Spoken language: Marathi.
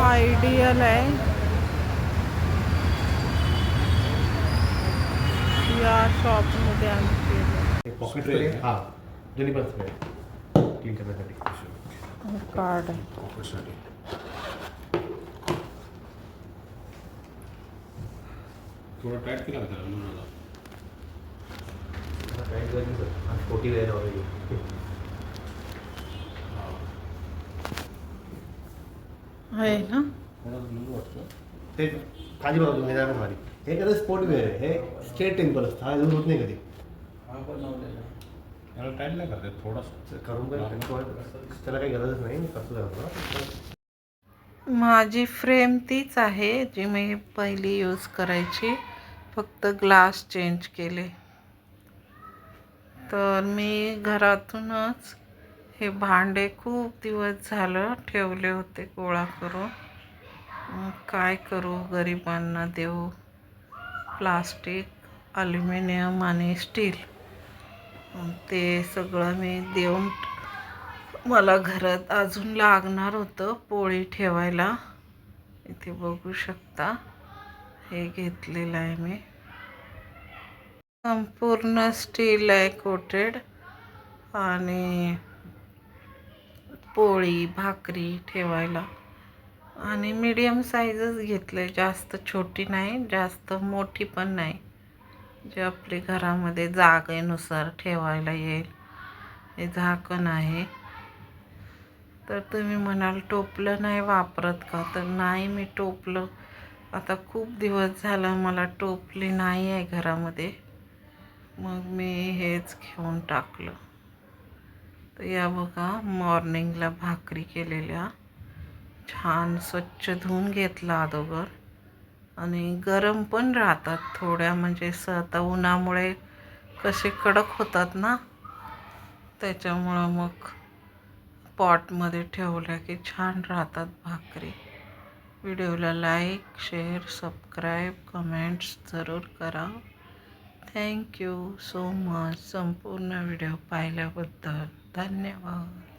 आयडियल आहे या शॉपमध्ये आम्ही केलं. पॉकेट स्प्रे हां दोन्ही पण स्प्रे क्लीन करण्यासाठी कार्ड आहे. पॉकेटसाठी थोडं टाईट केला का त्याला लूज टाईट झाली सर आज 40 वेळेला ऑलरेडी आहे ना. थोडं लूज वाटतं. ते खाली बघा तुम्ही नाही भारी हे कसं स्पोर्ट वेअर आहे हे स्ट्रेट टेम्पल असतं हा यूज होत नाही कधी त्याला टाईट नाही करते थोडंसं करून त्याला काही गरजच नाही कसं करतो. माझी फ्रेम तीच आहे जी मी पहिली यूज करायची, फक्त ग्लास चेंज केले. तर मी घरातूनच हे भांडे खूप दिवस झालं ठेवले होते गोळा करून. काय करू, गरिबांना देऊ. प्लास्टिक, ॲल्युमिनियम आणि स्टील ते सगळं मी देऊन मला घरात अजून लागणार होतं पोळी ठेवायला. इथे बघू शकता हे घेतलेलं आहे मी. संपूर्ण स्टील आहे कोटेड आणि पोळी भाकरी ठेवायला. आणि मीडियम साईजच घेतले, जास्त छोटी नाही जास्त मोठी पण नाही, जे आपली घरामध्ये जागेनुसार ठेवायला येईल. हे झाकण आहे. तर तुम्ही म्हणाल टोपलं नाही वापरत का, तर नाही मी टोपलं आता खूप दिवस झालं मला टोपली नाही आहे घरामध्ये, मग मी हेच घेऊन टाकलं. तर या बघा मॉर्निंगला भाकरी केलेल्या छान स्वच्छ धुवून घेतला अगोदर. आणि गरम पण राहतात थोड्या, म्हणजे आता उन्हामुळे कसे कडक होतात ना, त्याच्यामुळं मग पॉटमध्ये ठेवल्या की छान राहतात भाकरी. व्हिडिओला लाईक शेअर सबस्क्राईब कमेंट्स जरूर करा. थँक्यू सो मच संपूर्ण व्हिडिओ पाहिल्याबद्दल धन्यवाद.